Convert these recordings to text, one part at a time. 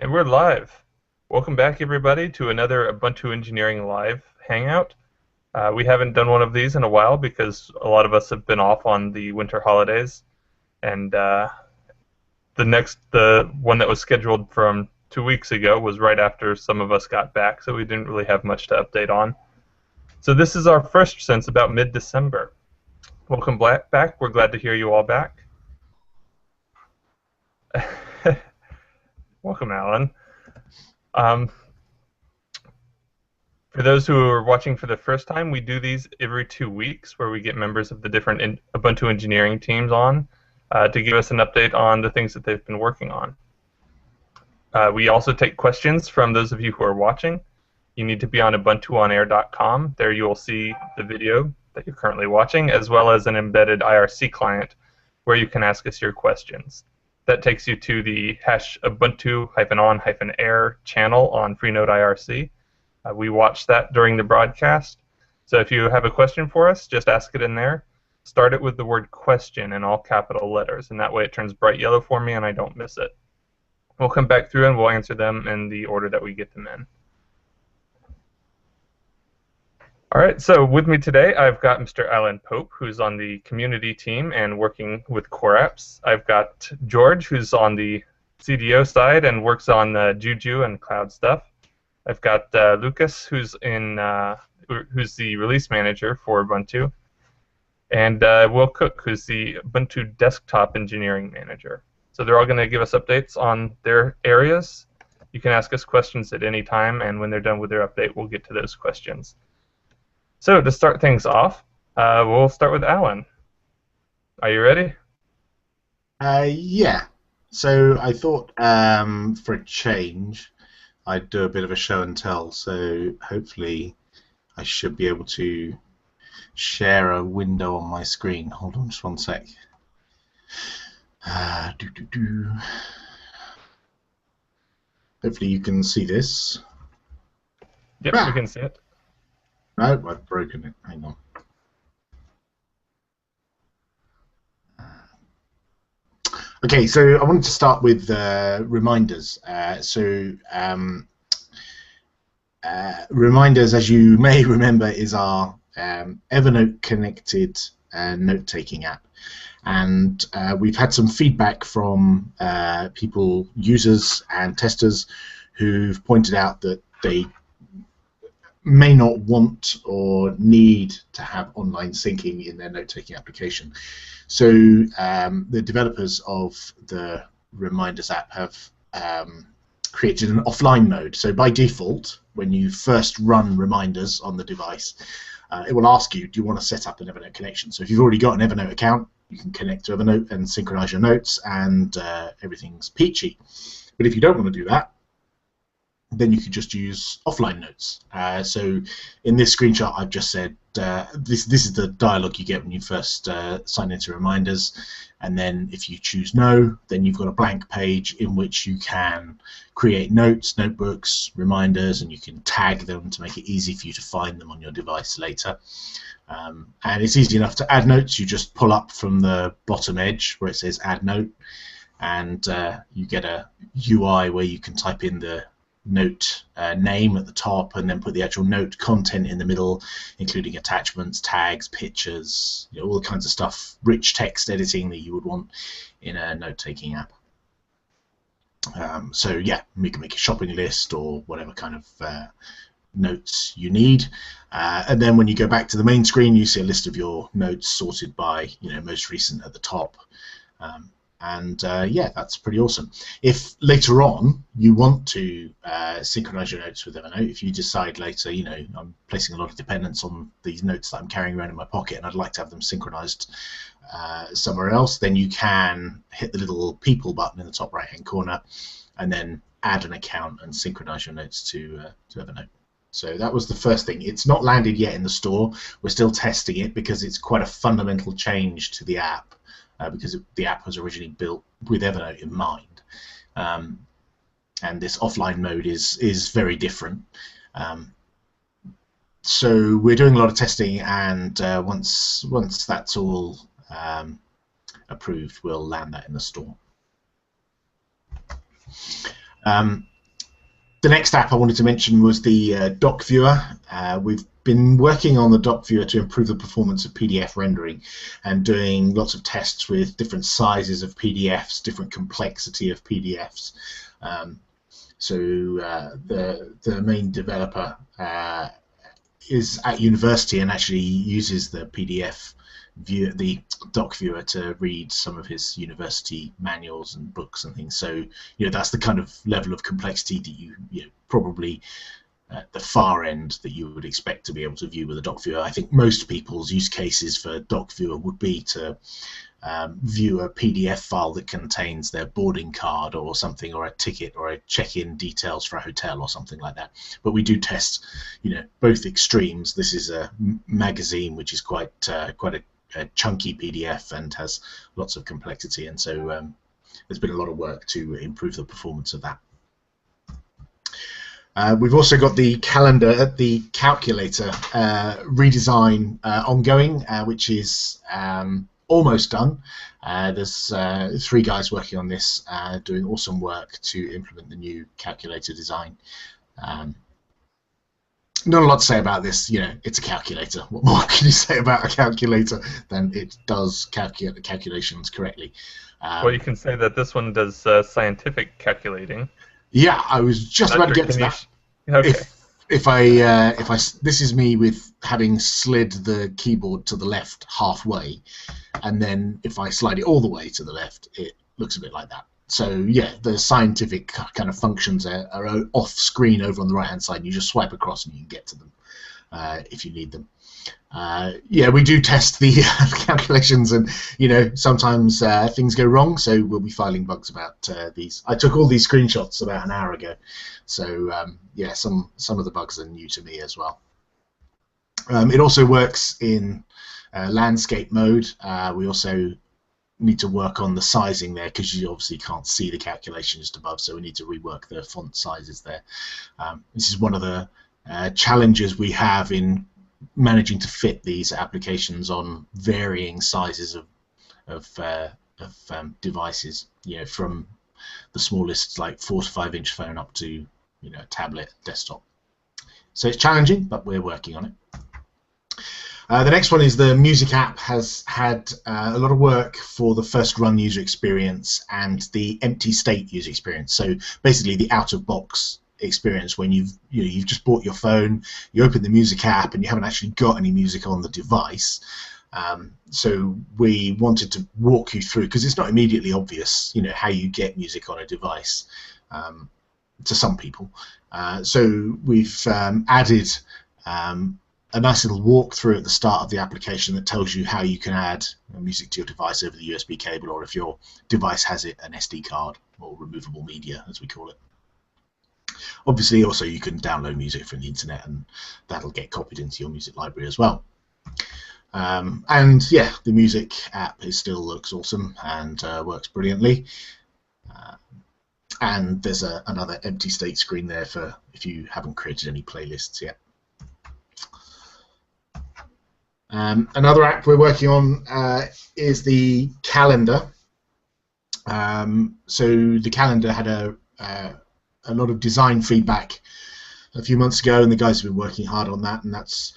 And we're live. Welcome back, everybody, to another Ubuntu Engineering Live Hangout. We haven't done one of these in a while because a lot of us have been off on the winter holidays, and the one that was scheduled from 2 weeks ago was right after some of us got back, so we didn't really have much to update on. So this is our first since about mid-December. Welcome back. We're glad to hear you all back. Welcome, Alan. For those who are watching for the first time, we do these every 2 weeks where we get members of the different Ubuntu engineering teams on to give us an update on the things that they've been working on. We also take questions from those of you who are watching. You need to be on ubuntuonair.com. There you will see the video that you're currently watching, as well as an embedded IRC client where you can ask us your questions. That takes you to the #ubuntu-on-air channel on Freenode IRC. We watch that during the broadcast. So if you have a question for us, just ask it in there. Start it with the word question in all capital letters, and that way it turns bright yellow for me and I don't miss it. We'll come back through and we'll answer them in the order that we get them in. All right, so with me today, I've got Mr. Alan Pope, who's on the community team and working with Core Apps. I've got George, who's on the CDO side and works on Juju and cloud stuff. I've got Lucas, who's the release manager for Ubuntu, and Will Cook, who's the Ubuntu desktop engineering manager. So they're all going to give us updates on their areas. You can ask us questions at any time, and when they're done with their update, we'll get to those questions. So to start things off, we'll start with Alan. Are you ready? Yeah. So I thought for a change, I'd do a bit of a show and tell. So hopefully I should be able to share a window on my screen. Hold on just one sec. Hopefully you can see this. Yep, we can see it. No, I've broken it. Hang on. Okay, so I wanted to start with reminders. Reminders, as you may remember, is our Evernote connected note-taking app. And we've had some feedback from people, users and testers, who've pointed out that they may not want or need to have online syncing in their note-taking application. So the developers of the Reminders app have created an offline mode. So by default, when you first run Reminders on the device, it will ask you, do you want to set up an Evernote connection? So if you've already got an Evernote account, you can connect to Evernote and synchronize your notes, and everything's peachy. But if you don't want to do that, then you could just use offline notes. So in this screenshot, I've just said this is the dialog you get when you first sign into Reminders, and then if you choose no, then you've got a blank page in which you can create notes, notebooks, reminders, and you can tag them to make it easy for you to find them on your device later. And it's easy enough to add notes. You just pull up from the bottom edge where it says add note, and you get a UI where you can type in the note name at the top and then put the actual note content in the middle, including attachments, tags, pictures, all the kinds of stuff, rich text editing that you would want in a note-taking app. So yeah, you can make a shopping list or whatever kind of notes you need, and then when you go back to the main screen, you see a list of your notes sorted by most recent at the top. Yeah, that's pretty awesome. If later on you want to synchronize your notes with Evernote, if you decide later, I'm placing a lot of dependence on these notes that I'm carrying around in my pocket and I'd like to have them synchronized somewhere else, then you can hit the little people button in the top right hand corner and then add an account and synchronize your notes to Evernote. So that was the first thing. It's not landed yet in the store. We're still testing it because it's quite a fundamental change to the app. Because the app was originally built with Evernote in mind, and this offline mode is very different. So we're doing a lot of testing, and once that's all approved, we'll land that in the store. The next app I wanted to mention was the DocViewer. We've been working on the DocViewer to improve the performance of PDF rendering and doing lots of tests with different sizes of PDFs, different complexity of PDFs. The main developer is at university and actually uses the PDF view, the DocViewer, to read some of his university manuals and books and things. So that's the kind of level of complexity that you probably at the far end that you would expect to be able to view with a DocViewer. I think most people's use cases for DocViewer would be to view a PDF file that contains their boarding card or something, or a ticket, or a check-in details for a hotel or something like that. But we do test, both extremes. This is a magazine which is quite a chunky PDF and has lots of complexity, and so there's been a lot of work to improve the performance of that. We've also got the calculator redesign ongoing, which is almost done. There's 3 guys working on this, doing awesome work to implement the new calculator design. Not a lot to say about this. It's a calculator. What more can you say about a calculator than it does calculate the calculations correctly? Well, you can say that this one does scientific calculating. Yeah, I was just about to get to that. Okay. This is me with having slid the keyboard to the left halfway, and then if I slide it all the way to the left, it looks a bit like that. So yeah, the scientific kind of functions are off screen over on the right hand side, and you just swipe across and you can get to them if you need them. Yeah, we do test the calculations, and sometimes things go wrong, so we'll be filing bugs about these. I took all these screenshots about an hour ago, so yeah, some of the bugs are new to me as well. It also works in landscape mode. We also need to work on the sizing there, because you obviously can't see the calculation just above, so we need to rework the font sizes there. This is one of the challenges we have in managing to fit these applications on varying sizes of devices, from the smallest, like 4 to 5 inch phone, up to a tablet, desktop. So it's challenging, but we're working on it. The next one is the music app. Has had a lot of work for the first run user experience and the empty state user experience. So basically the out of box experience, when you've just bought your phone, you open the music app and you haven't actually got any music on the device. So we wanted to walk you through, because it's not immediately obvious how you get music on a device to some people. So we've added a nice little walkthrough at the start of the application that tells you how you can add music to your device over the USB cable, or if your device has it, an SD card, or removable media, as we call it. Obviously, also you can download music from the internet, and that'll get copied into your music library as well. And yeah, the music app still looks awesome and works brilliantly. And there's another empty state screen there for if you haven't created any playlists yet. Another app we're working on is the calendar. So the calendar had a lot of design feedback a few months ago, and the guys have been working hard on that, and that's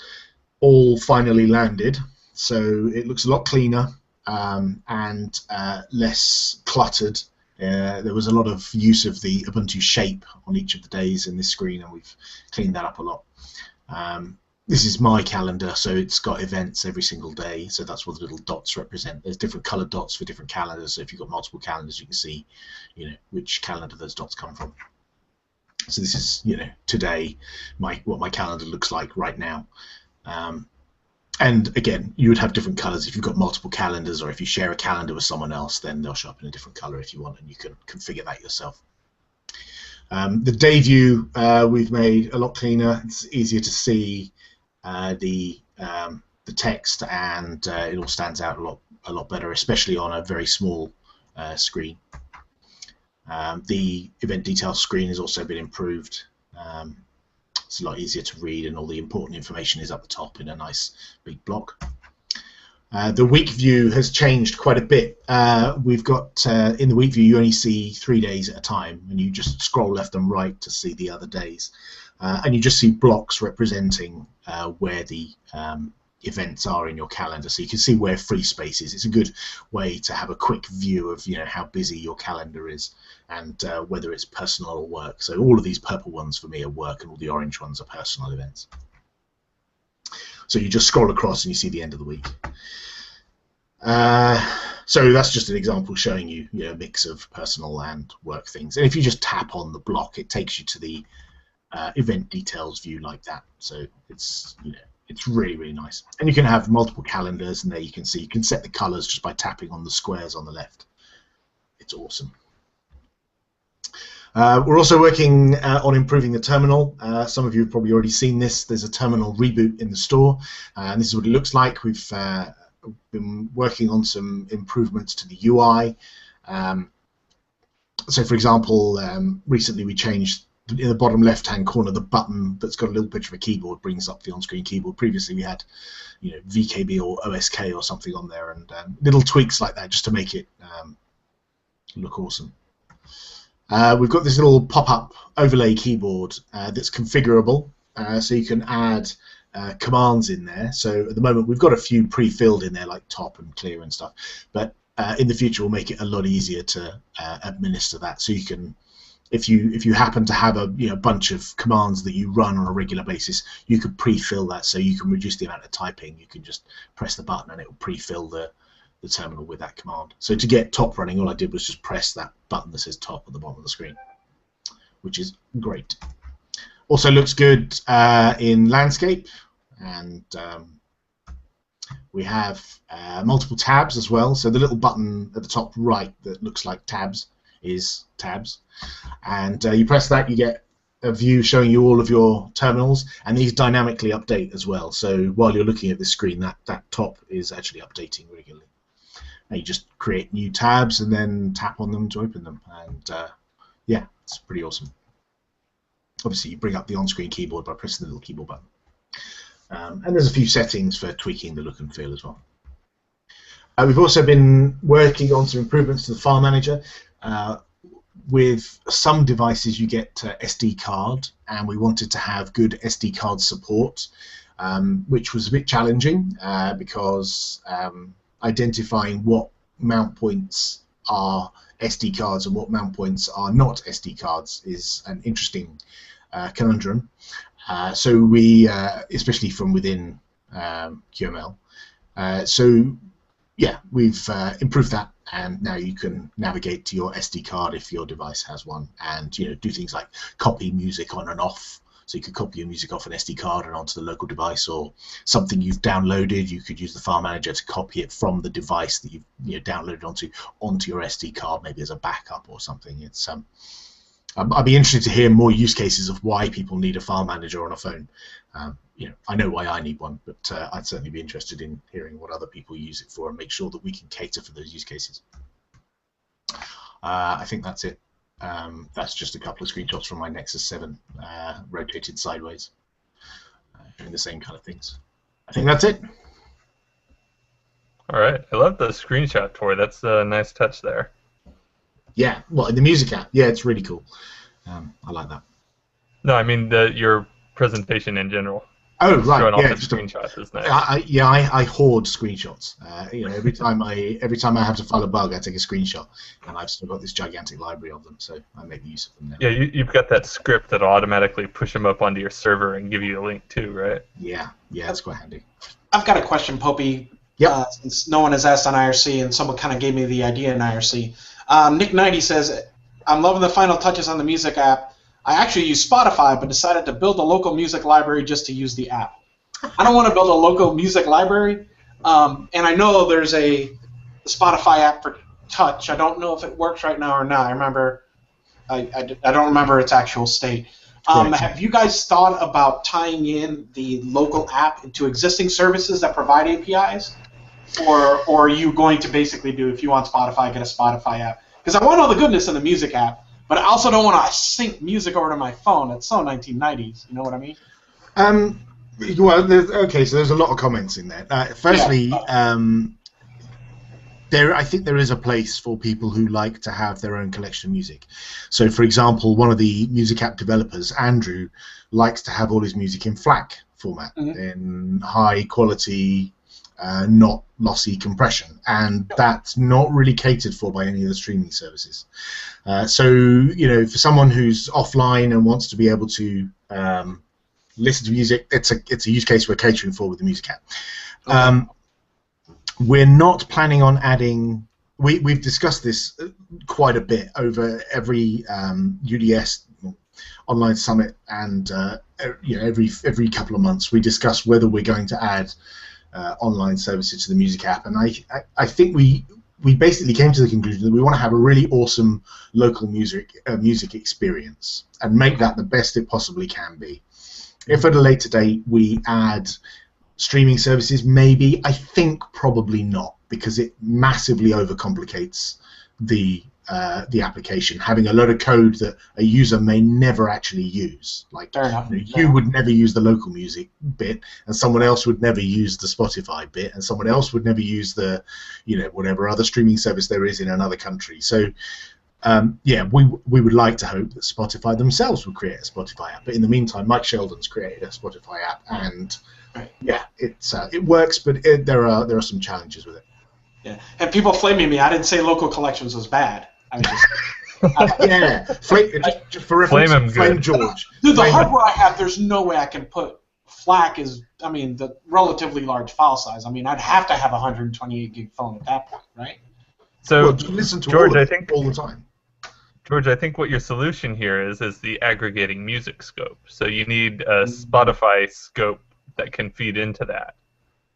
all finally landed. So it looks a lot cleaner and less cluttered. There was a lot of use of the Ubuntu shape on each of the days in this screen, and we've cleaned that up a lot. This is my calendar, so it's got events every single day, so that's what the little dots represent. There's different colored dots for different calendars, so if you've got multiple calendars, you can see which calendar those dots come from. So this is today, what my calendar looks like right now. And again, you would have different colors if you've got multiple calendars, or if you share a calendar with someone else, then they'll show up in a different color if you want, and you can configure that yourself. The day view we've made a lot cleaner. It's easier to see the text, and it all stands out a lot better, especially on a very small screen. The event details screen has also been improved. It's a lot easier to read, and all the important information is up the top in a nice big block. The week view has changed quite a bit. We've got in the week view you only see 3 days at a time, and you just scroll left and right to see the other days, and you just see blocks representing where the events are in your calendar, so you can see where free space is. It's a good way to have a quick view of how busy your calendar is and whether it's personal or work. So all of these purple ones for me are work, and all the orange ones are personal events. So you just scroll across and you see the end of the week. So that's just an example showing you, a mix of personal and work things. And if you just tap on the block, it takes you to the event details view like that. So it's it's really, really nice. And you can have multiple calendars, and there you can see you can set the colors just by tapping on the squares on the left. It's awesome. We're also working on improving the terminal. Some of you have probably already seen this. There's a terminal reboot in the store, and this is what it looks like. We've been working on some improvements to the UI. So, for example, recently we changed in the bottom left-hand corner the button that's got a little picture of a keyboard brings up the on-screen keyboard. Previously, we had, VKB or OSK or something on there, and little tweaks like that just to make it look awesome. We've got this little pop-up overlay keyboard that's configurable, so you can add commands in there. So at the moment we've got a few pre-filled in there, like top and clear and stuff, but in the future we'll make it a lot easier to administer that. So you can, if you happen to have a bunch of commands that you run on a regular basis, you could pre-fill that, so you can reduce the amount of typing. You can just press the button and it will pre-fill the terminal with that command. So to get top running, all I did was just press that button that says top at the bottom of the screen, which is great. Also looks good in landscape, and we have multiple tabs as well. So the little button at the top right that looks like tabs is tabs, and you press that, you get a view showing you all of your terminals, and these dynamically update as well. So while you're looking at this screen, that top is actually updating regularly. And you just create new tabs and then tap on them to open them, and yeah, it's pretty awesome. Obviously, you bring up the on-screen keyboard by pressing the little keyboard button. And there's a few settings for tweaking the look and feel as well. We've also been working on some improvements to the file manager. With some devices, you get SD card, and we wanted to have good SD card support, which was a bit challenging because identifying what mount points are SD cards and what mount points are not SD cards is an interesting conundrum. So we, especially from within QML, so yeah, we've improved that, and now you can navigate to your SD card if your device has one, and do things like copy music on and off. So you could copy your music off an SD card and onto the local device, or something you've downloaded, you could use the file manager to copy it from the device that you've downloaded onto your SD card, maybe as a backup or something. It's I'd be interested to hear more use cases of why people need a file manager on a phone. I know why I need one, but I'd certainly be interested in hearing what other people use it for and make sure that we can cater for those use cases. I think that's it. That's just a couple of screenshots from my Nexus 7 rotated sideways, doing the same kind of things. I think that's it. All right, I love the screenshot tour. That's a nice touch there. Yeah, well, in the music app, yeah, it's really cool. I like that. No, I mean your presentation in general. Oh, right. Showing Yeah, off the screenshots is nice. I hoard screenshots. Every time I have to file a bug, I take a screenshot, and I've still got this gigantic library of them, so I make use of them now. Yeah, you've got that script that'll automatically push them up onto your server and give you a link too, right? Yeah, that's quite handy. I've got a question, Popey. Yep. Since no one has asked on IRC, and someone kind of gave me the idea in IRC. Nick90 says, I'm loving the final touches on the music app. I actually use Spotify, but decided to build a local music library just to use the app. I don't want to build a local music library, and I know there's a Spotify app for touch. I don't know if it works right now or not. I don't remember its actual state. Have you guys thought about tying in the local app into existing services that provide APIs? Or are you going to basically do, if you want Spotify, get a Spotify app? Because I want all the goodness in the music app, but I also don't want to sync music over to my phone. It's so 1990s. You know what I mean? Well, okay, so there's a lot of comments in there. Firstly, I think there is a place for people who like to have their own collection of music. So, for example, one of the music app developers, Andrew, likes to have all his music in FLAC format, in high quality, not lossy compression, and that's not really catered for by any of the streaming services. So, you know, for someone who's offline and wants to be able to listen to music, it's a use case we're catering for with the music app. We're not planning on adding. We've discussed this quite a bit over every UDS online summit, and you know, every couple of months we discuss whether we're going to add online services to the music app. And I think we basically came to the conclusion that we want to have a really awesome local music experience and make that the best it possibly can be. If at a later date we add streaming services, maybe. I think probably not, because it massively overcomplicates the application, having a load of code that a user may never actually use. Like, you would never use the local music bit, and someone else would never use the Spotify bit, and someone else would never use the, you know, whatever other streaming service there is in another country. So yeah, we would like to hope that Spotify themselves would create a Spotify app, but in the meantime, Mike Sheldon's created a Spotify app, and yeah, it works, but there are some challenges with it. Yeah, and people flaming me. I didn't say local collections was bad. I was just yeah, for reference, flame George. Dude, the hardware I have, there's no way I can put FLAC is. I mean, the relatively large file size. I mean, I'd have to have a 128 gig phone at that point, right? So, well, listen to George, all I think all the time. George, I think what your solution here is the aggregating music scope. So you need a Spotify scope that can feed into that.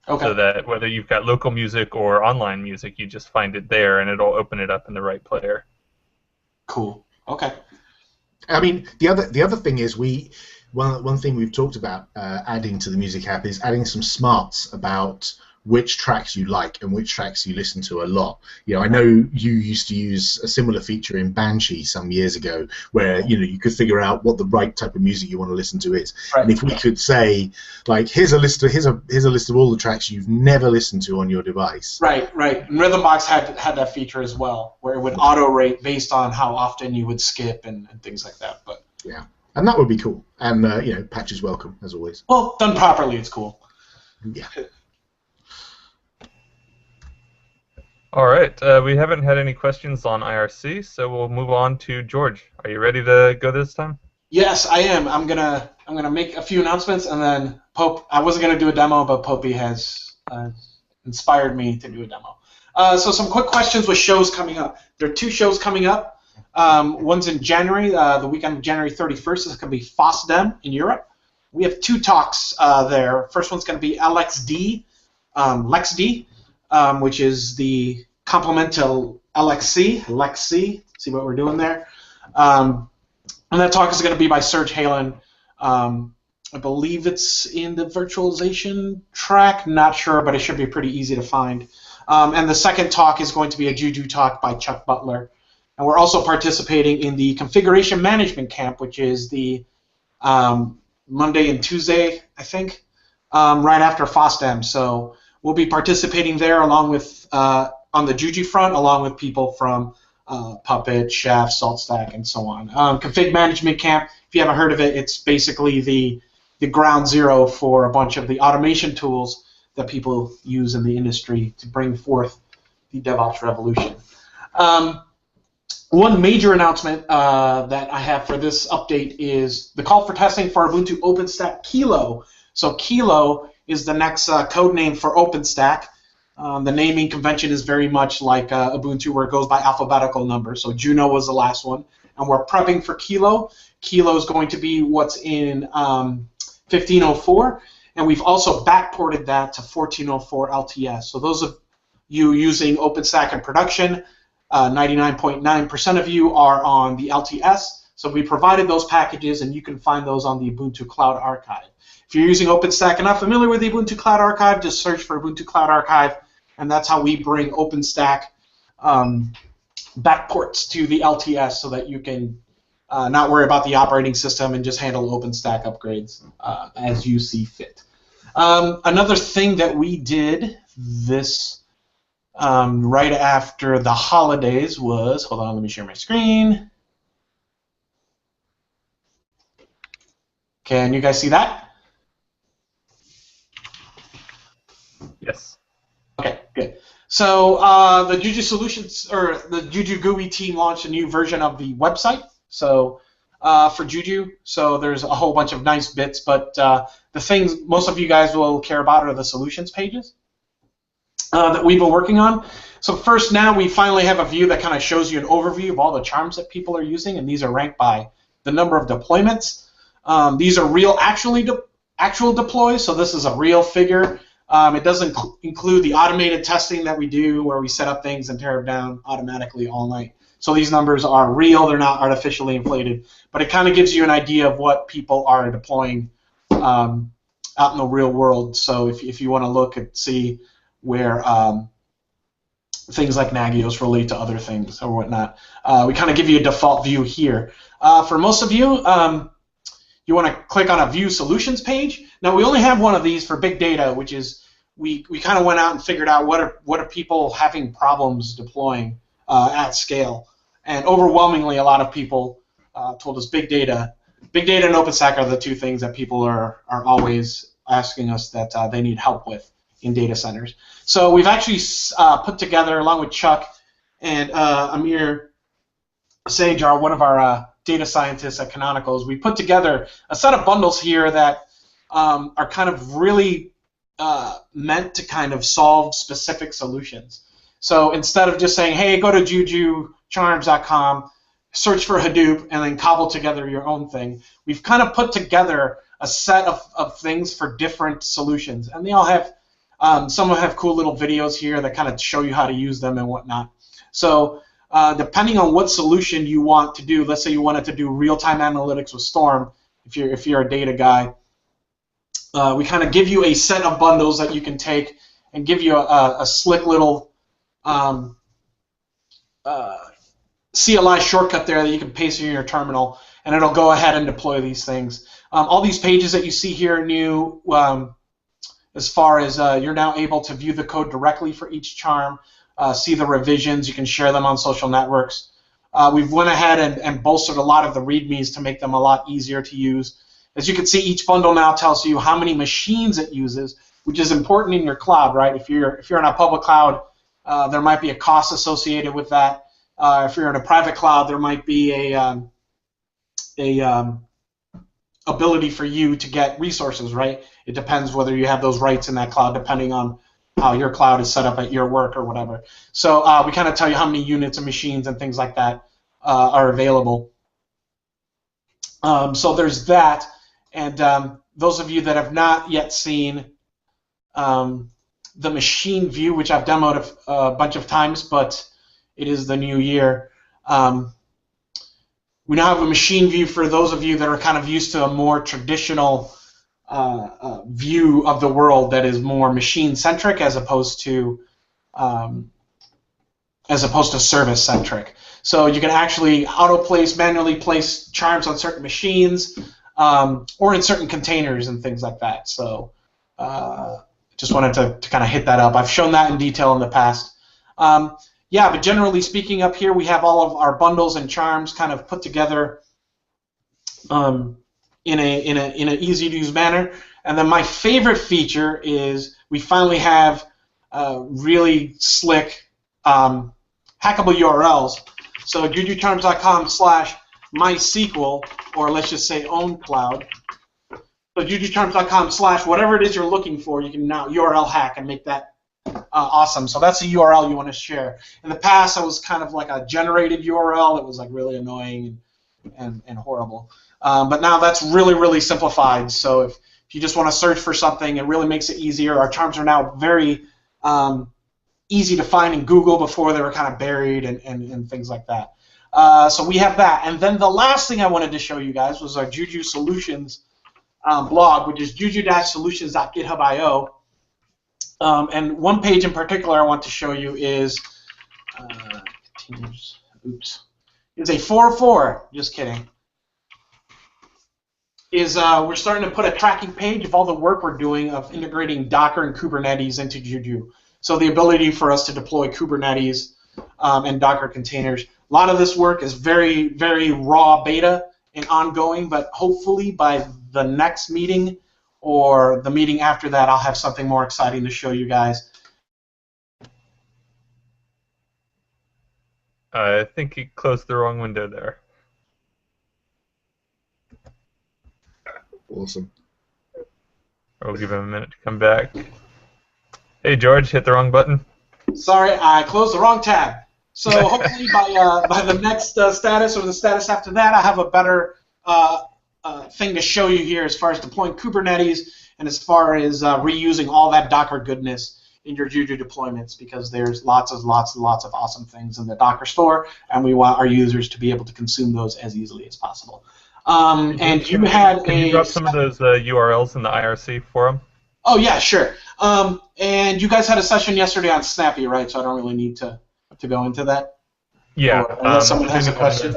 Okay. So that whether you've got local music or online music, you just find it there, and it'll open it up in the right player. Cool. Okay. I mean, the other thing is one thing we've talked about adding to the music app is adding some smarts about which tracks you like and which tracks you listen to a lot. You know, I know you used to use a similar feature in Banshee some years ago, where you know you could figure out what the right type of music you want to listen to is. Right. And if we could say, like, here's a list of all the tracks you've never listened to on your device. Right, right. And Rhythmbox had that feature as well, where it would auto rate based on how often you would skip and things like that. But yeah, and that would be cool. And you know, patches welcome as always. Well, done properly, it's cool. Yeah. All right, we haven't had any questions on IRC, so we'll move on to George. Are you ready to go this time? Yes, I am. I'm gonna make a few announcements, and then Pope. I wasn't gonna do a demo, but Popey has inspired me to do a demo. So some quick questions with shows coming up. There are 2 shows coming up. One's in January, the weekend of January 31st. It's gonna be FOSDEM in Europe. We have 2 talks there. First one's gonna be LXD, which is the complement to LXC. See what we're doing there? And that talk is going to be by Serge Halen. I believe it's in the virtualization track. Not sure, but it should be pretty easy to find. And the second talk is going to be a Juju talk by Chuck Butler. And we're also participating in the configuration management camp, which is the Monday and Tuesday, I think, right after FOSDEM. So we'll be participating there along with, on the Juju front, along with people from Puppet, Chef, SaltStack, and so on. Config Management Camp, if you haven't heard of it, it's basically the ground zero for a bunch of the automation tools that people use in the industry to bring forth the DevOps revolution. One major announcement that I have for this update is the call for testing for Ubuntu OpenStack Kilo. So Kilo is the next code name for OpenStack. The naming convention is very much like Ubuntu, where it goes by alphabetical number. So Juno was the last one, and we're prepping for Kilo. Kilo is going to be what's in 1504, and we've also backported that to 1404 LTS. So those of you using OpenStack in production, 99.9% of you are on the LTS. So we provided those packages, and you can find those on the Ubuntu Cloud Archive. If you're using OpenStack and not familiar with the Ubuntu Cloud Archive, just search for Ubuntu Cloud Archive, and that's how we bring OpenStack backports to the LTS so that you can not worry about the operating system and just handle OpenStack upgrades as you see fit. Another thing that we did this right after the holidays was, hold on, let me share my screen. Can you guys see that? Yes. Okay, good. So the Juju Solutions, or the Juju GUI team launched a new version of the website. So for Juju, so there's a whole bunch of nice bits, but the things most of you guys will care about are the solutions pages that we've been working on. So first, now we finally have a view that kind of shows you an overview of all the charms that people are using, and these are ranked by the number of deployments. These are real, actual deploys, so this is a real figure. It doesn't include the automated testing that we do where we set up things and tear them down automatically all night. So these numbers are real, they're not artificially inflated, but it kind of gives you an idea of what people are deploying out in the real world. So if you want to look and see where things like Nagios relate to other things or whatnot, we kind of give you a default view here. For most of you, you want to click on a View Solutions page. Now we only have one of these for big data, which is we kind of went out and figured out what are people having problems deploying at scale, and overwhelmingly a lot of people told us big data. Big data and OpenStack are the two things that people are always asking us that they need help with in data centers. So we've actually put together, along with Chuck and Amir Sajar, one of our data scientists at Canonicals, we put together a set of bundles here that are kind of really meant to kind of solve specific solutions. So instead of just saying, hey, go to jujucharms.com, search for Hadoop, and then cobble together your own thing, we've kind of put together a set of things for different solutions. And they all have, some have cool little videos here that kind of show you how to use them and whatnot. So depending on what solution you want to do, let's say you wanted to do real-time analytics with Storm, if you're a data guy, we kind of give you a set of bundles that you can take and give you a slick little CLI shortcut there that you can paste in your terminal, and it'll go ahead and deploy these things. All these pages that you see here are new, as far as you're now able to view the code directly for each charm, see the revisions, you can share them on social networks. We've went ahead and bolstered a lot of the readmes to make them a lot easier to use. As you can see, each bundle now tells you how many machines it uses, which is important in your cloud, right? If you're in a public cloud, there might be a cost associated with that. If you're in a private cloud, there might be a ability for you to get resources, right? It depends whether you have those rights in that cloud, depending on how your cloud is set up at your work or whatever. So we kind of tell you how many units of machines and things like that are available. So there's that. And those of you that have not yet seen the machine view, which I've demoed a bunch of times, but it is the new year. We now have a machine view for those of you that are kind of used to a more traditional view of the world that is more machine-centric as opposed to service-centric. So you can actually auto-place, manually place charms on certain machines, or in certain containers and things like that. So just wanted to kind of hit that up. I've shown that in detail in the past. Yeah, but generally speaking, up here we have all of our bundles and charms kind of put together in an easy-to-use manner. And then my favorite feature is we finally have really slick hackable URLs. So jujucharms.com/MySQL, or let's just say OwnCloud. So jujucharms.com/ whatever it is you're looking for, you can now URL hack and make that awesome. So that's a URL you want to share. In the past, it was kind of like a generated URL. It was like really annoying and horrible. But now that's really, really simplified. So if you just want to search for something, it really makes it easier. Our charms are now very easy to find in Google. Before they were kind of buried and things like that. So we have that. And then the last thing I wanted to show you guys was our Juju Solutions blog, which is juju-solutions.github.io. And one page in particular I want to show you is, oops, it's a 404. Just kidding. is we're starting to put a tracking page of all the work we're doing of integrating Docker and Kubernetes into Juju. So the ability for us to deploy Kubernetes and Docker containers. A lot of this work is very, very raw beta and ongoing, but hopefully by the next meeting or the meeting after that, I'll have something more exciting to show you guys. I think you closed the wrong window there. Awesome. We'll give him a minute to come back. Hey, George, hit the wrong button. Sorry, I closed the wrong tab. So hopefully by the next status or the status after that, I have a better thing to show you here as far as deploying Kubernetes and as far as reusing all that Docker goodness in your Juju deployments, because there's lots of awesome things in the Docker store, and we want our users to be able to consume those as easily as possible. And you had Can you drop some of those URLs in the IRC forum? Oh yeah, sure. And you guys had a session yesterday on Snappy, right? So I don't really need to go into that. Yeah. Or unless someone has a question.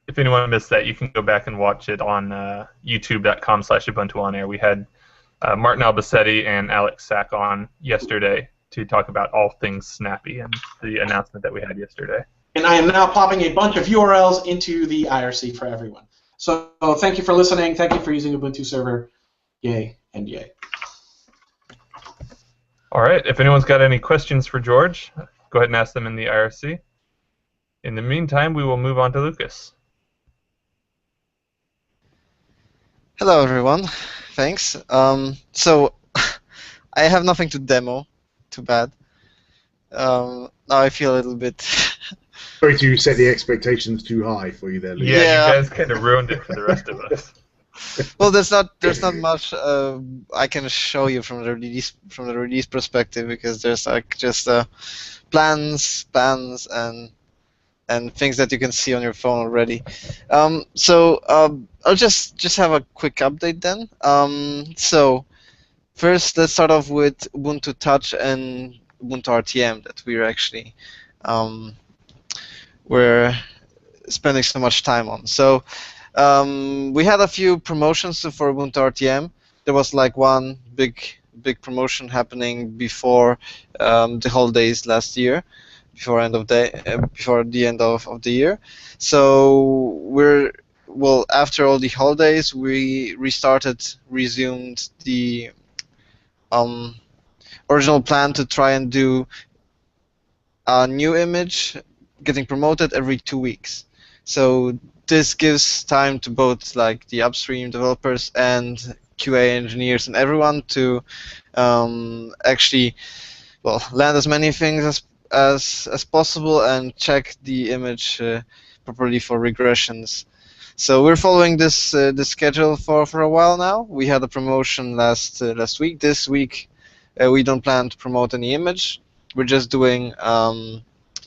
If anyone missed that, you can go back and watch it on youtube.com/UbuntuOnAir. We had Martin Albacetti and Alex Sack on yesterday to talk about all things Snappy and the announcement that we had yesterday. And I am now popping a bunch of URLs into the IRC for everyone. So thank you for listening. Thank you for using Ubuntu Server. Yay and yay. All right. If anyone's got any questions for George, go ahead and ask them in the IRC. In the meantime, we will move on to Lucas. Hello, everyone. Thanks. So I have nothing to demo. Too bad. Now I feel a little bit. Sorry to set the expectations too high for you there, Luke. Yeah, you guys kind of ruined it for the rest of us. Well, there's not much I can show you from the release perspective, because there's like just plans, and things that you can see on your phone already. So I'll just have a quick update then. So first, let's start off with Ubuntu Touch and Ubuntu RTM that we're actually we're spending so much time on. So we had a few promotions for Ubuntu RTM. There was like one big promotion happening before the holidays last year, before the end of the year. So after all the holidays, we resumed the original plan to try and do a new image getting promoted every 2 weeks. So this gives time to both like the upstream developers and QA engineers and everyone to actually land as many things as possible and check the image properly for regressions. So we're following this schedule for a while now. We had a promotion last week. This week we don't plan to promote any image. We're just doing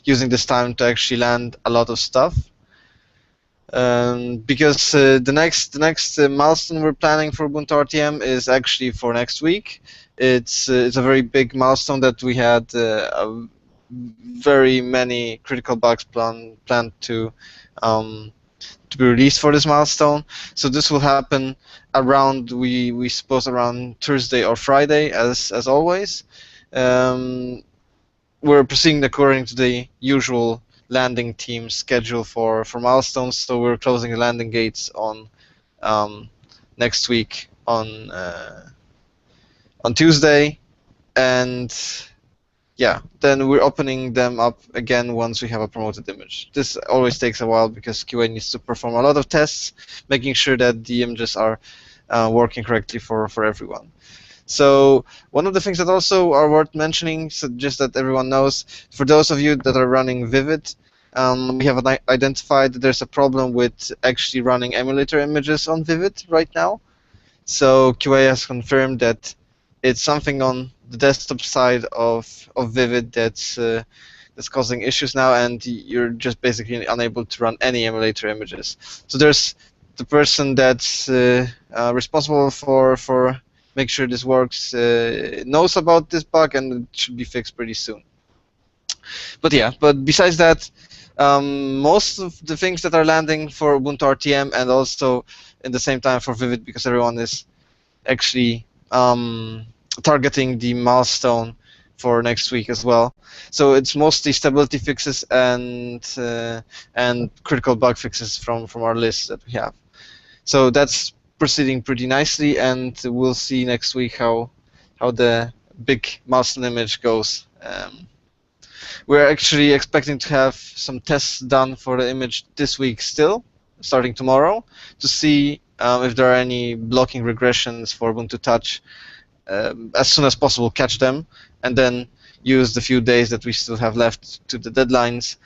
using this time to actually land a lot of stuff. Because the next milestone we're planning for Ubuntu RTM is actually for next week. It's a very big milestone that we had very many critical bugs planned to be released for this milestone. So this will happen around we suppose around Thursday or Friday as always. We're proceeding according to the usual landing team schedule for milestones, so we're closing the landing gates on next week on Tuesday, and yeah, then we're opening them up again once we have a promoted image. This always takes a while because QA needs to perform a lot of tests, making sure that the images are working correctly for everyone. So one of the things that also are worth mentioning, so just that everyone knows, for those of you that are running Vivid, we have identified that there's a problem with actually running emulator images on Vivid right now. So QA has confirmed that it's something on the desktop side of Vivid that's causing issues now, and you're just basically unable to run any emulator images. So there's the person that's responsible for make sure this works knows about this bug, and it should be fixed pretty soon. But yeah, but besides that, most of the things that are landing for Ubuntu RTM and also in the same time for Vivid, because everyone is actually targeting the milestone for next week as well. So it's mostly stability fixes and critical bug fixes from our list that we have. So that's proceeding pretty nicely, and we'll see next week how the big milestone image goes. We're actually expecting to have some tests done for the image this week still, starting tomorrow, to see if there are any blocking regressions for Ubuntu Touch. As soon as possible, catch them, and then use the few days that we still have left to the deadlines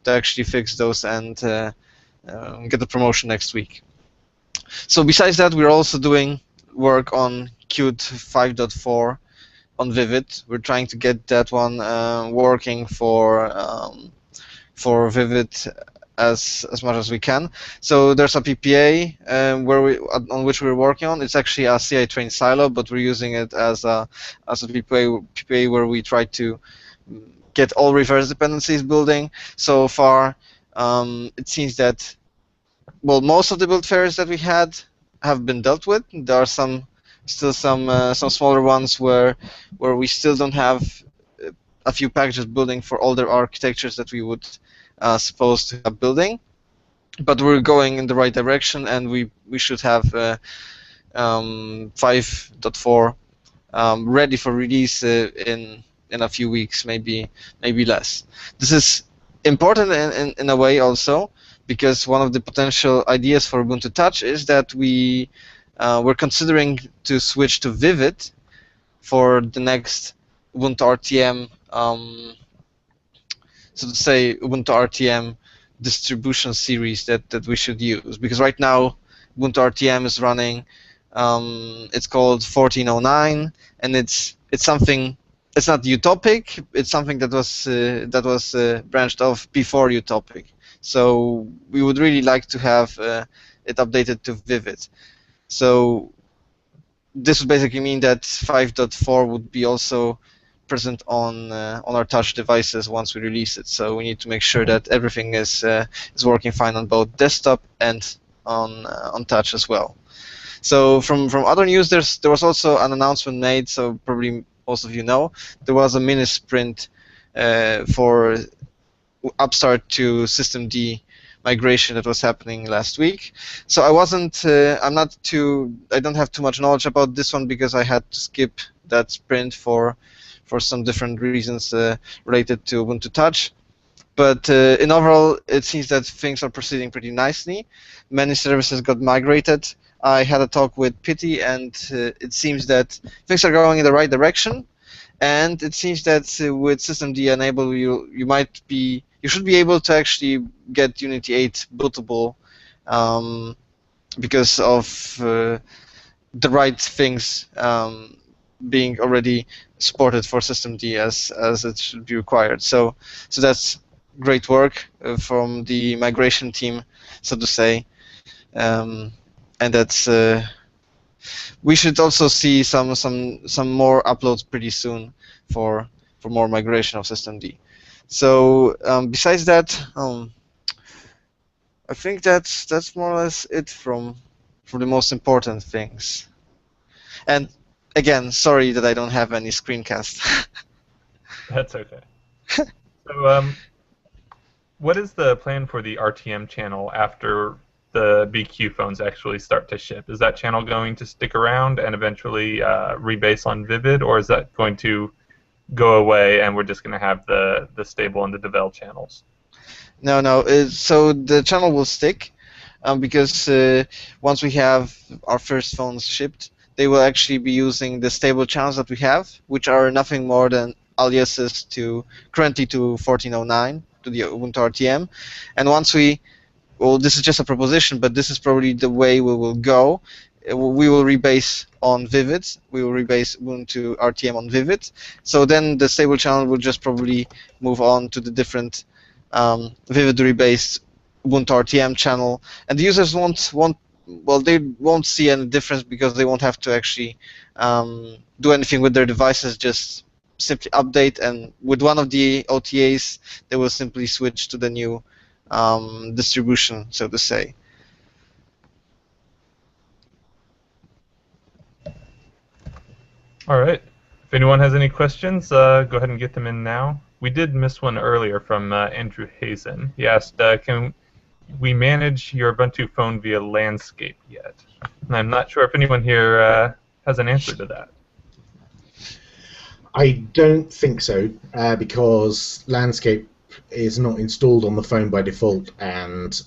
to actually fix those and get the promotion next week. So besides that, we're also doing work on Qt 5.4 on Vivid. We're trying to get that one working for Vivid as much as we can. So there's a PPA on which we're working on. It's actually a CI train silo, but we're using it as a PPA where we try to get all reverse dependencies building. So far, it seems that most of the build failures that we had have been dealt with. There are still some smaller ones where we still don't have a few packages building for all the architectures that we would supposed to have building, but we're going in the right direction, and we should have 5.4 ready for release in a few weeks, maybe less. This is important in a way also, because one of the potential ideas for Ubuntu Touch is that we're considering to switch to Vivid for the next Ubuntu RTM, so to say, Ubuntu RTM distribution series that we should use. Because right now, Ubuntu RTM is running, it's called 1409, and it's something. It's not utopic. It's something that was branched off before utopic. So we would really like to have it updated to Vivid. So this would basically mean that 5.4 would be also present on our touch devices once we release it. So we need to make sure that everything is working fine on both desktop and on touch as well. So from other news, there was also an announcement made. So probably most of you know, there was a mini sprint for Upstart to systemd migration that was happening last week. So I don't have too much knowledge about this one because I had to skip that sprint for some different reasons related to Ubuntu Touch. But in overall, it seems that things are proceeding pretty nicely. Many services got migrated. I had a talk with Pity, and it seems that things are going in the right direction. And it seems that with systemd enable, you should be able to actually get Unity 8 bootable because of the right things being already supported for systemd as it should be required. So that's great work from the migration team, so to say, and that's we should also see some more uploads pretty soon for more migration of systemd. So besides that, I think that's more or less it from the most important things. And again, sorry that I don't have any screencast. That's okay. So, what is the plan for the RTM channel after the BQ phones actually start to ship? Is that channel going to stick around and eventually rebase on Vivid, or is that going to go away and we're just going to have the stable and the devel channels? No. So the channel will stick because once we have our first phones shipped, they will actually be using the stable channels that we have, which are nothing more than aliases currently to 1409, to the Ubuntu RTM. And once this is just a proposition, but this is probably the way we will go. We will rebase on Vivid. We will rebase Ubuntu RTM on Vivid. So then the stable channel will just probably move on to the different Vivid rebased Ubuntu RTM channel, and the users they won't see any difference because they won't have to actually do anything with their devices. Just simply update, and with one of the OTAs, they will simply switch to the new distribution, so to say. All right. If anyone has any questions, go ahead and get them in now. We did miss one earlier from Andrew Hazen. He asked, can we manage your Ubuntu phone via landscape yet? And I'm not sure if anyone here has an answer to that. I don't think so, because landscape is not installed on the phone by default, and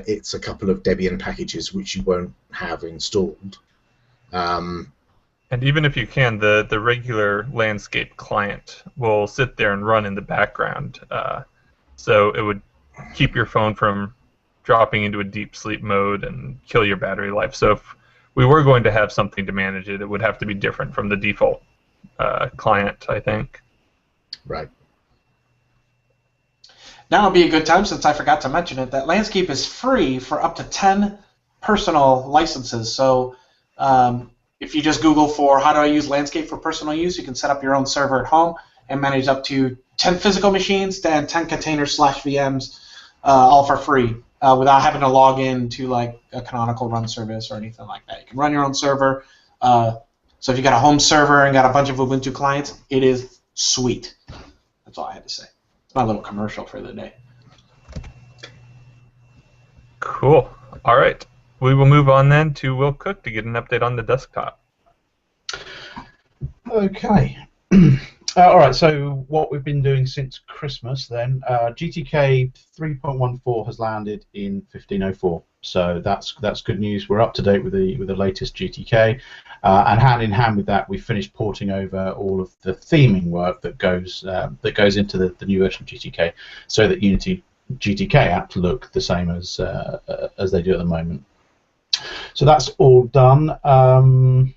it's a couple of Debian packages which you won't have installed. And even if you can, the regular landscape client will sit there and run in the background. So it would keep your phone from dropping into a deep sleep mode and kill your battery life. So if we were going to have something to manage it, it would have to be different from the default client, I think. Right. Now would be a good time, since I forgot to mention it, that Landscape is free for up to 10 personal licenses. So if you just Google for how do I use Landscape for personal use, you can set up your own server at home and manage up to 10 physical machines and 10 containers/VMs, all for free, without having to log in to like a canonical run service or anything like that. You can run your own server. So if you got a home server and got a bunch of Ubuntu clients, it is sweet. That's all I had to say. It's my little commercial for the day. Cool. All right. We will move on then to Will Cook to get an update on the desktop. Okay. All right, so what we've been doing since Christmas then, GTK 3.14 has landed in 1504. So that's good news. We're up to date with the latest GTK, and hand in hand with that, we finished porting over all of the theming work that goes into the new version of GTK, so that Unity GTK apps look the same as they do at the moment. So that's all done.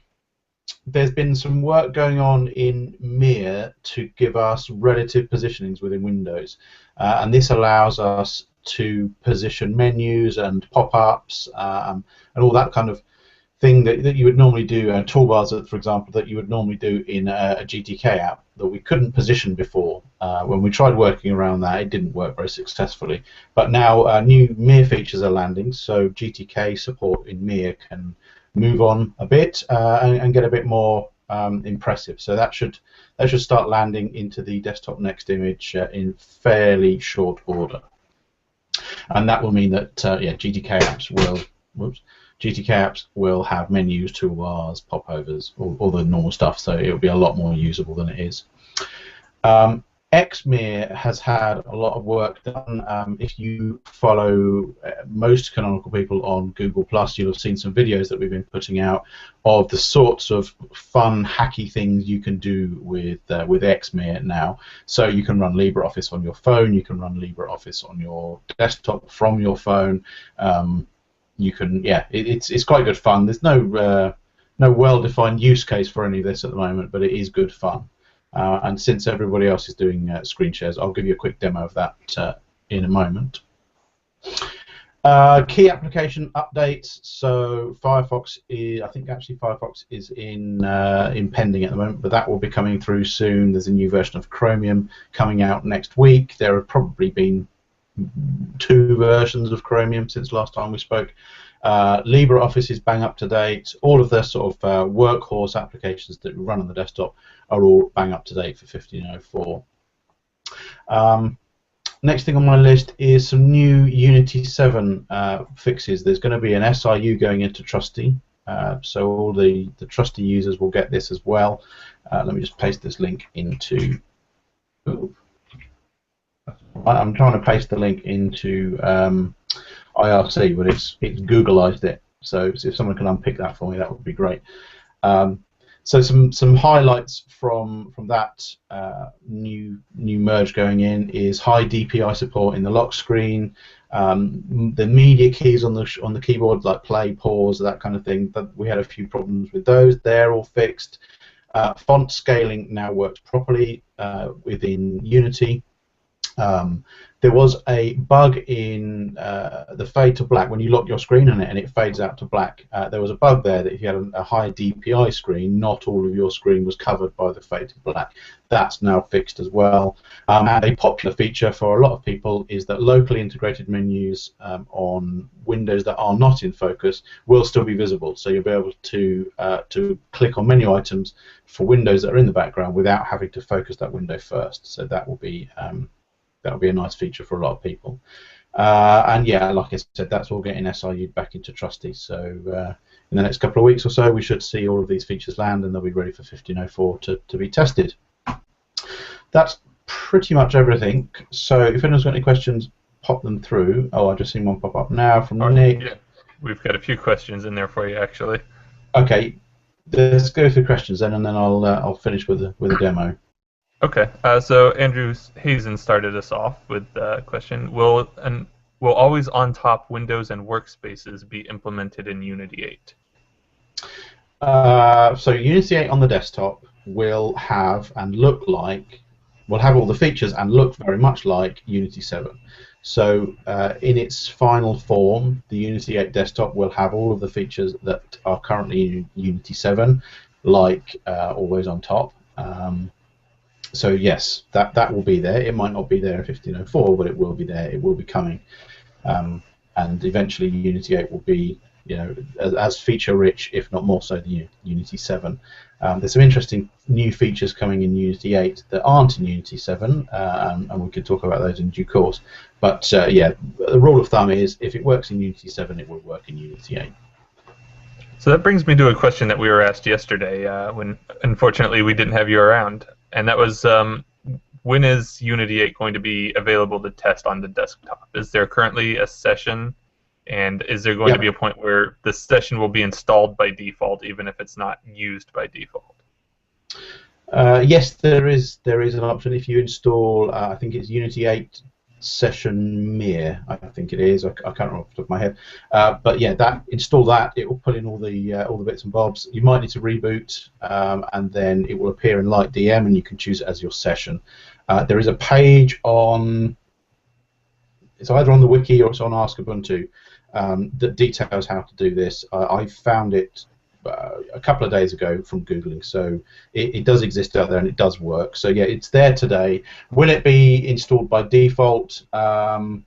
There's been some work going on in Mir to give us relative positionings within Windows, and this allows us to position menus and pop-ups and all that kind of thing that you would normally do, toolbars, for example, that you would normally do in a GTK app that we couldn't position before. When we tried working around that, it didn't work very successfully. But now new Mir features are landing, so GTK support in Mir can move on a bit and get a bit more impressive. So that should start landing into the desktop next image in fairly short order, and that will mean that GTK apps will have menus, toolbars, popovers, all the normal stuff. So it will be a lot more usable than it is. Xmir has had a lot of work done. If you follow most canonical people on Google+, you'll have seen some videos that we've been putting out of the sorts of fun, hacky things you can do with Xmir now. So you can run LibreOffice on your phone, you can run LibreOffice on your desktop from your phone. You can, it's quite good fun. There's no well-defined use case for any of this at the moment, but it is good fun. And since everybody else is doing screen shares, I'll give you a quick demo of that in a moment. Key application updates. So Firefox is, I think actually Firefox is in pending at the moment, but that will be coming through soon. There's a new version of Chromium coming out next week. There have probably been 2 versions of Chromium since last time we spoke. LibreOffice is bang up to date. All of the sort of workhorse applications that run on the desktop are all bang up to date for 1504. Next thing on my list is some new Unity 7 fixes. There's going to be an SRU going into Trusty, so all the Trusty users will get this as well. Let me just paste this link into. Ooh. I'm trying to paste the link into IRC, but it's Googleized it. So if someone can unpick that for me, that would be great. So some highlights from that new merge going in is high DPI support in the lock screen, the media keys on the keyboard like play, pause, that kind of thing. But we had a few problems with those. They're all fixed. Font scaling now works properly within Unity. there was a bug in the fade to black. When you lock your screen on it and it fades out to black, there was a bug there that if you had a high DPI screen, not all of your screen was covered by the fade to black. That's now fixed as well. And a popular feature for a lot of people is that locally integrated menus on windows that are not in focus will still be visible. So you'll be able to click on menu items for windows that are in the background without having to focus that window first. So that will be a nice feature for a lot of people. And yeah, like I said, that's all getting SRU'd back into Trusty. So in the next couple of weeks or so, we should see all of these features land, and they'll be ready for 15.04 to be tested. That's pretty much everything. So if anyone's got any questions, pop them through. Oh, I've just seen one pop up now from Nick. Yeah, we've got a few questions in there for you, actually. Okay, let's go through questions then, and then I'll finish with a demo. Okay, so Andrew Hazen started us off with a question. Will always on top windows and workspaces be implemented in Unity 8? So Unity 8 on the desktop will have all the features and look very much like Unity 7. So in its final form, the Unity 8 desktop will have all of the features that are currently in Unity 7, like always on top. So yes, that will be there. It might not be there in 15.04, but it will be there. It will be coming, and eventually Unity 8 will be, as feature-rich, if not more so than Unity 7. There's some interesting new features coming in Unity 8 that aren't in Unity 7, and we can talk about those in due course. But yeah, the rule of thumb is if it works in Unity 7, it will work in Unity 8. So that brings me to a question that we were asked yesterday when, unfortunately, we didn't have you around. And that was, when is Unity 8 going to be available to test on the desktop? Is there currently a session, and is there going to be a point where the session will be installed by default, even if it's not used by default? Yes, there is an option if you install. I think it's Unity 8 Session Mir. I think it is. I can't remember off the top of my head. But yeah, install that. It will put in all the bits and bobs. You might need to reboot, and then it will appear in Light DM, and you can choose it as your session. There is a page on. It's either on the wiki or it's on Ask Ubuntu that details how to do this. I found it a couple of days ago from Googling, so it does exist out there and it does work. So yeah, it's there today. Will it be installed by default? Hard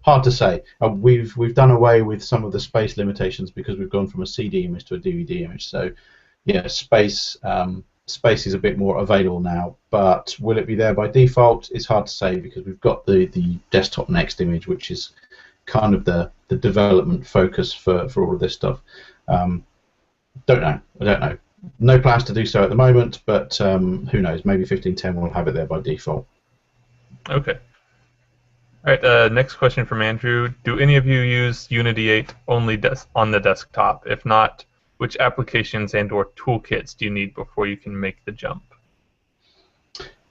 to say. We've done away with some of the space limitations because we've gone from a CD image to a DVD image. So yeah, space is a bit more available now. But will it be there by default? It's hard to say because we've got the desktop next image, which is kind of the development focus for all of this stuff. I don't know. No plans to do so at the moment, but who knows? Maybe 15.10 will have it there by default. Okay. All right. Next question from Andrew: do any of you use Unity 8 only on the desktop? If not, which applications and/or toolkits do you need before you can make the jump?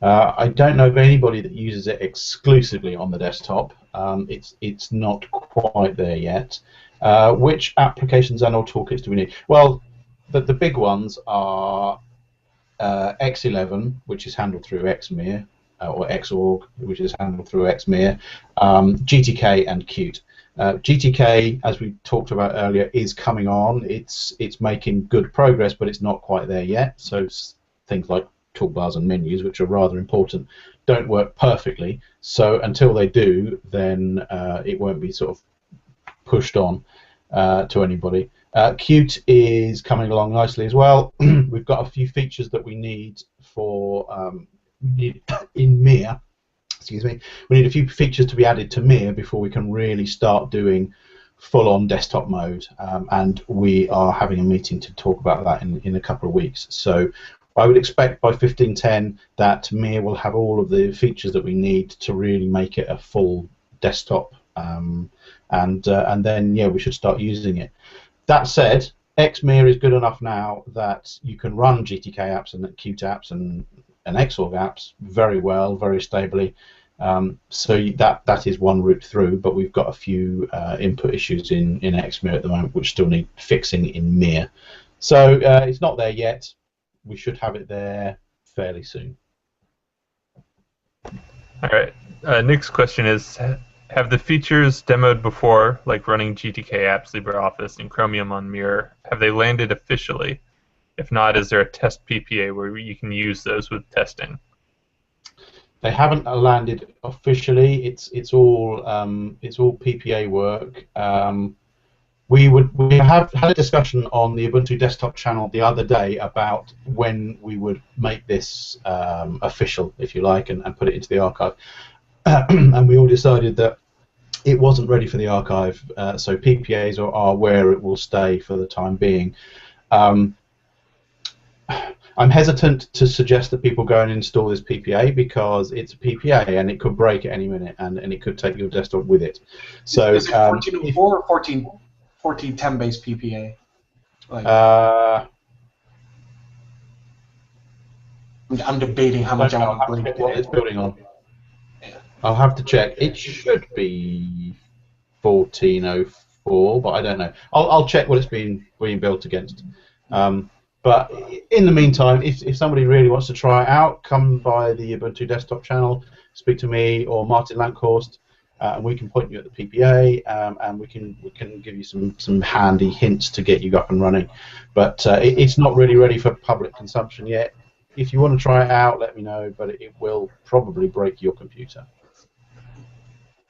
I don't know of anybody that uses it exclusively on the desktop. It's not quite there yet. Which applications and/or toolkits do we need? Well, the big ones are X11, which is handled through Xmir, or Xorg, which is handled through Xmir, GTK, and Qt. GTK, as we talked about earlier, is coming on. It's making good progress, but it's not quite there yet. So things like toolbars and menus, which are rather important, don't work perfectly. So until they do, then it won't be sort of pushed on to anybody. Qt is coming along nicely as well. We've got a few features that we need in Mir. Excuse me. We need a few features to be added to Mir before we can really start doing full-on desktop mode, and we are having a meeting to talk about that in a couple of weeks. So I would expect by 15.10 that Mir will have all of the features that we need to really make it a full desktop, and then yeah, we should start using it. That said, Xmir is good enough now that you can run GTK apps and Qt apps and Xorg apps very well, very stably. So that is one route through, but we've got a few input issues in Xmir at the moment which still need fixing in Mir. So it's not there yet. We should have it there fairly soon. All right. Nick's question is: have the features demoed before, like running GTK apps, LibreOffice, and Chromium on Mirror, have they landed officially? If not, is there a test PPA where you can use those with testing? They haven't landed officially. It's all PPA work. We have had a discussion on the Ubuntu desktop channel the other day about when we would make this official, if you like, and put it into the archive. And we all decided that it wasn't ready for the archive, so PPAs are where it will stay for the time being. I'm hesitant to suggest that people go and install this PPA because it's a PPA and it could break at any minute and it could take your desktop with it. So is it 1404 or 1410 based PPA? Like, I'm debating how much I want to bring. What it's building on. I'll have to check. It should be 1404, but I don't know. I'll check what it's being built against. But in the meantime, if somebody really wants to try it out, come by the Ubuntu desktop channel, speak to me or Martin Lankhorst, and we can point you at the PPA, and we can give you some handy hints to get you up and running. But it's not really ready for public consumption yet. If you want to try it out, let me know, but it will probably break your computer.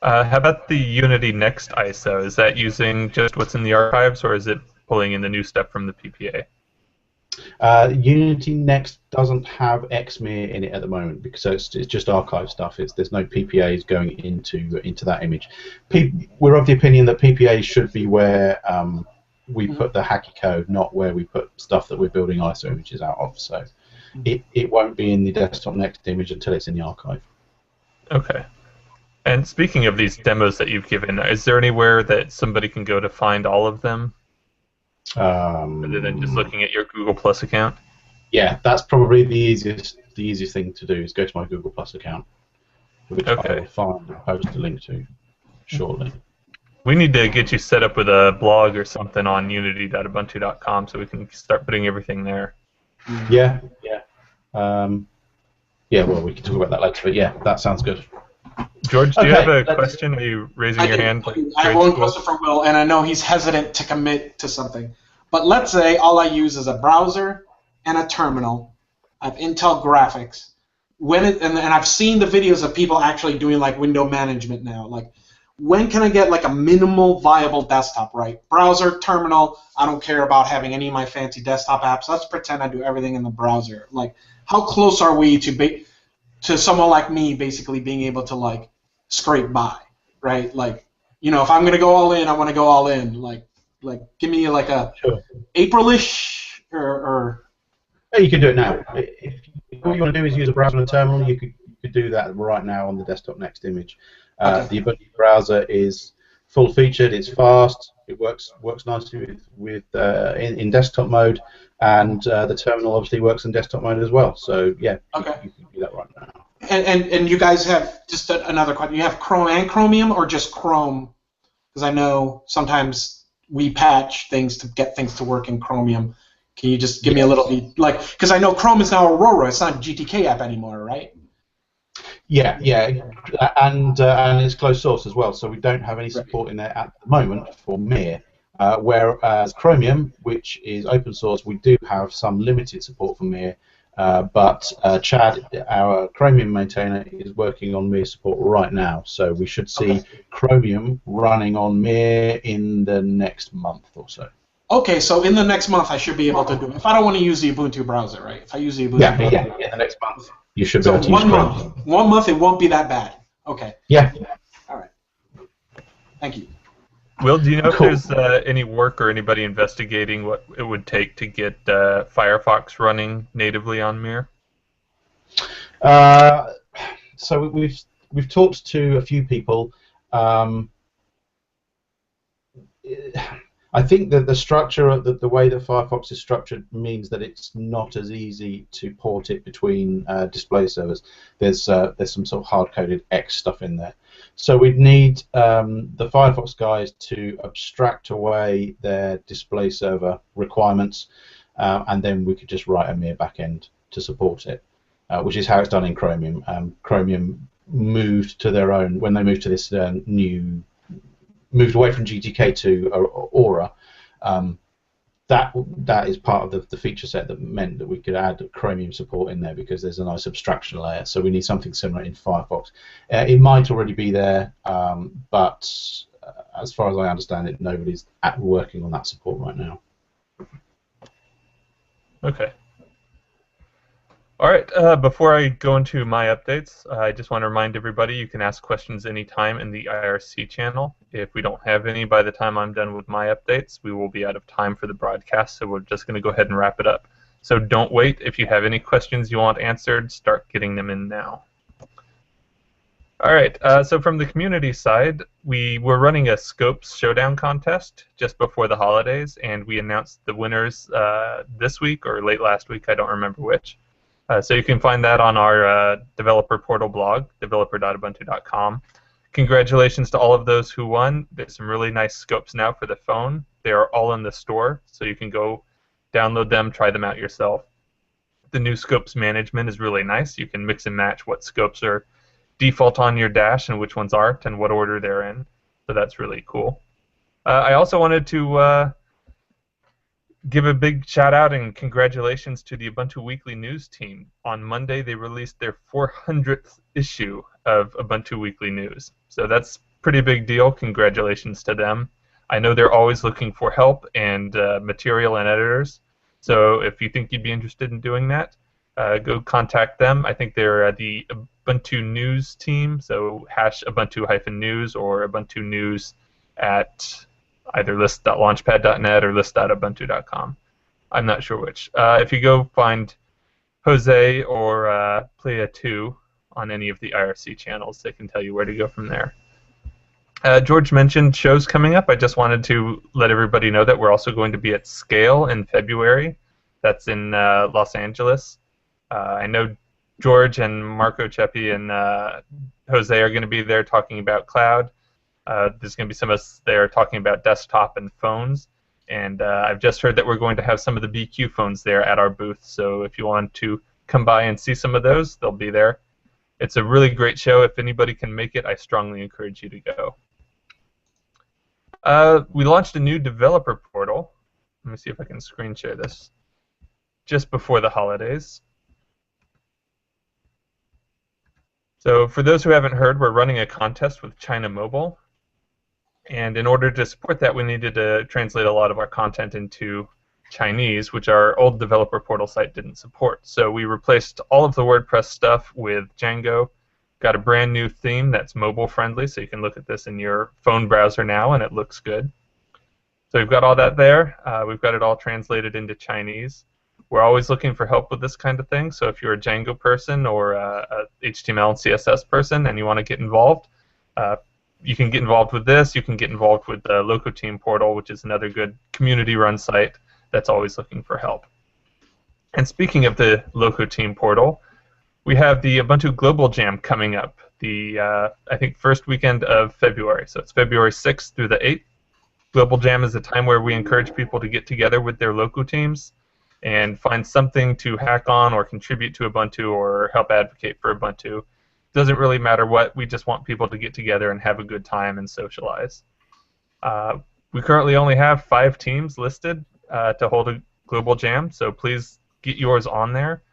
How about the Unity Next ISO? Is that using just what's in the archives, or is it pulling in the new stuff from the PPA? Unity Next doesn't have XMIR in it at the moment because it's just archive stuff. There's no PPAs going into that image. We're of the opinion that PPAs should be where we put the hacky code, not where we put stuff that we're building ISO images out of. So it won't be in the Desktop Next image until it's in the archive. Okay. And speaking of these demos that you've given, is there anywhere that somebody can go to find all of them? Other than just looking at your Google Plus account? Yeah, that's probably the easiest thing to do is go to my Google Plus account, which I will find and post a link to shortly. We need to get you set up with a blog or something on unity.ubuntu.com so we can start putting everything there. Yeah. Well, we can talk about that later, but yeah, that sounds good. George, do you have a question? Are you raising your hand? I have one question for Will, and I know he's hesitant to commit to something. But let's say all I use is a browser and a terminal. I have Intel graphics. And I've seen the videos of people actually doing like window management now. Like, when can I get like a minimal viable desktop, right? Browser, terminal, I don't care about having any of my fancy desktop apps. Let's pretend I do everything in the browser. Like, how close are we to someone like me basically being able to like scrape by, right? Like, you know, if I'm gonna go all in, I want to go all in. Like give me like a April-ish or. Yeah, you can do it now. If all you want to do is use a browser and a terminal, you could do that right now on the Desktop Next image. The Ubuntu browser is full-featured. It's fast. It works nicely with in desktop mode, and the terminal obviously works in desktop mode as well. So yeah, you can do that right now. And you guys have just another question. You have Chrome and Chromium, or just Chrome? Because I know sometimes we patch things to get things to work in Chromium. Can you just give me a little, like, because I know Chrome is now Aurora. It's not a GTK app anymore, right? Yeah, and it's closed source as well, so we don't have any support in there at the moment for Mir. Whereas Chromium, which is open source, we do have some limited support for Mir. But Chad, our Chromium maintainer, is working on Mir support right now, so we should see Chromium running on Mir in the next month or so. Okay, so in the next month I should be able to do it. If I don't want to use the Ubuntu browser, right? If I use the Ubuntu browser. Yeah, the next month you should be able to use Chromium. 1 month it won't be that bad. Okay. Yeah. All right. Thank you. Will, do you know if there's any work or anybody investigating what it would take to get Firefox running natively on Mir? So we've talked to a few people. I think that the structure, the way that Firefox is structured, means that it's not as easy to port it between display servers. There's some sort of hard-coded X stuff in there. So we'd need the Firefox guys to abstract away their display server requirements, and then we could just write a Mir backend to support it, which is how it's done in Chromium. Chromium moved to their own, when they moved to this moved away from GTK to Aura, that is part of the feature set that meant that we could add Chromium support in there, because there's a nice abstraction layer. So we need something similar in Firefox. It might already be there, but as far as I understand it, nobody's working on that support right now. Okay. All right, before I go into my updates, I just want to remind everybody you can ask questions anytime in the IRC channel. If we don't have any by the time I'm done with my updates, we will be out of time for the broadcast, so we're just going to go ahead and wrap it up. So don't wait. If you have any questions you want answered, start getting them in now. All right, so from the community side, we were running a Scopes Showdown contest just before the holidays, and we announced the winners this week or late last week, I don't remember which. So you can find that on our developer portal blog, developer.ubuntu.com. Congratulations to all of those who won. There's some really nice scopes now for the phone. They are all in the store, so you can go download them, try them out yourself. The new scopes management is really nice. You can mix and match what scopes are default on your dash and which ones aren't and what order they're in. So that's really cool. I also wanted to give a big shout out and congratulations to the Ubuntu Weekly News team. On Monday, they released their 400th issue of Ubuntu Weekly News. So that's a pretty big deal. Congratulations to them. I know they're always looking for help and material and editors. So if you think you'd be interested in doing that, go contact them. I think they're the Ubuntu News team, so #Ubuntu-news or Ubuntu News at either list.launchpad.net or list.ubuntu.com. I'm not sure which. If you go find Jose or Playa2 on any of the IRC channels, they can tell you where to go from there. George mentioned shows coming up. I just wanted to let everybody know that we're also going to be at Scale in February. That's in Los Angeles. I know George and Marco Ceppi and Jose are going to be there talking about cloud. There's going to be some of us there talking about desktop and phones, and I've just heard that we're going to have some of the BQ phones there at our booth, so if you want to come by and see some of those, they'll be there. It's a really great show. If anybody can make it, I strongly encourage you to go. We launched a new developer portal. Let me see if I can screen share this. Just before the holidays. So for those who haven't heard, we're running a contest with China Mobile. And in order to support that, we needed to translate a lot of our content into Chinese, which our old developer portal site didn't support. So we replaced all of the WordPress stuff with Django, got a brand new theme that's mobile friendly, so you can look at this in your phone browser now and it looks good. So we've got all that there. We've got it all translated into Chinese. We're always looking for help with this kind of thing, so if you're a Django person or a HTML and CSS person and you want to get involved, you can get involved with this. You can get involved with the Loco Team portal, which is another good community-run site that's always looking for help. And speaking of the Loco Team portal, we have the Ubuntu Global Jam coming up, the I think first weekend of February. So it's February 6th through the 8th. Global Jam is a time where we encourage people to get together with their Loco teams and find something to hack on or contribute to Ubuntu or help advocate for Ubuntu. Doesn't really matter what, we just want people to get together and have a good time and socialize. We currently only have 5 teams listed to hold a Global Jam, so please get yours on there.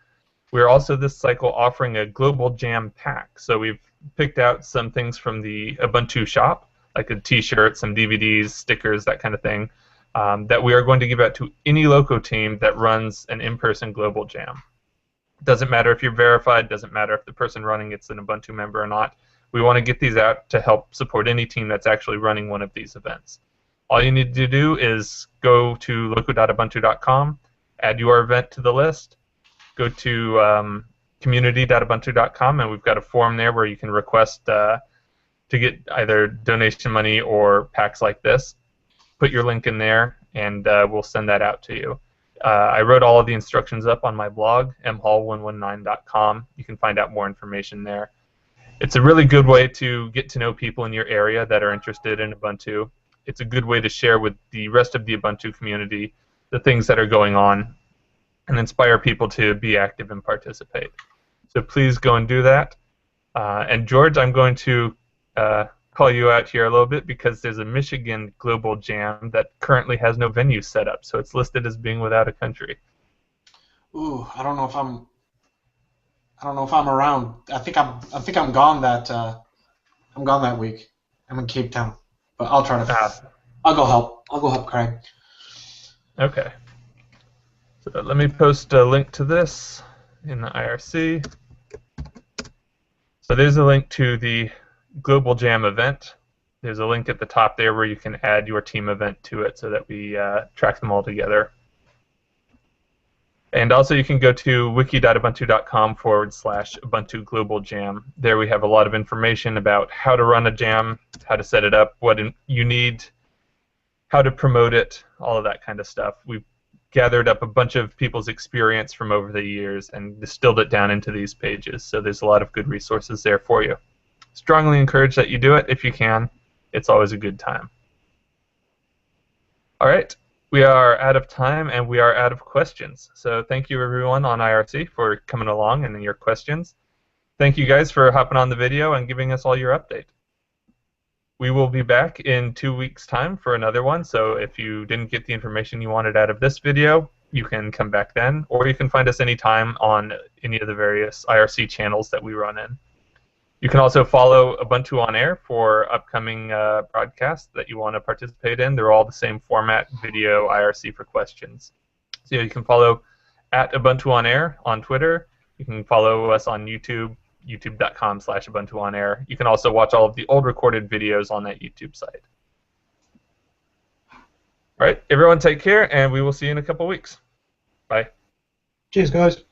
We're also this cycle offering a Global Jam pack, so we've picked out some things from the Ubuntu shop, like a t-shirt, some DVDs, stickers, that kind of thing, that we are going to give out to any Loco team that runs an in-person Global Jam. Doesn't matter if you're verified, doesn't matter if the person running it's an Ubuntu member or not. We want to get these out to help support any team that's actually running one of these events. All you need to do is go to loco.ubuntu.com, add your event to the list, go to community.ubuntu.com, and we've got a form there where you can request to get either donation money or packs like this. Put your link in there, and we'll send that out to you. I wrote all of the instructions up on my blog, mhall119.com. You can find out more information there. It's a really good way to get to know people in your area that are interested in Ubuntu. It's a good way to share with the rest of the Ubuntu community the things that are going on and inspire people to be active and participate. So please go and do that. And George, I'm going to call you out here a little bit because there's a Michigan Global Jam that currently has no venue set up, so it's listed as being without a country. Ooh, I don't know if I'm around. I think I'm gone that week. I'm in Cape Town, but I'll try to. I'll go help Craig. Okay. So let me post a link to this in the IRC. So there's a link to the Global Jam event. There's a link at the top there where you can add your team event to it so that we track them all together. And also you can go to wiki.ubuntu.com/Ubuntu Global Jam. There we have a lot of information about how to run a jam, how to set it up, what you need, how to promote it, all of that kind of stuff. We've gathered up a bunch of people's experience from over the years and distilled it down into these pages. So there's a lot of good resources there for you. Strongly encourage that you do it if you can. It's always a good time. All right. We are out of time and we are out of questions. So thank you everyone on IRC for coming along and your questions. Thank you guys for hopping on the video and giving us all your update. We will be back in 2 weeks' time for another one, so if you didn't get the information you wanted out of this video, you can come back then, or you can find us anytime on any of the various IRC channels that we run in. You can also follow Ubuntu On Air for upcoming broadcasts that you want to participate in. They're all the same format, video, IRC for questions. So you can follow at Ubuntu On Air on Twitter. You can follow us on YouTube, youtube.com/UbuntuOnAir. You can also watch all of the old recorded videos on that YouTube site. All right, everyone take care, and we will see you in a couple weeks. Bye. Cheers, guys.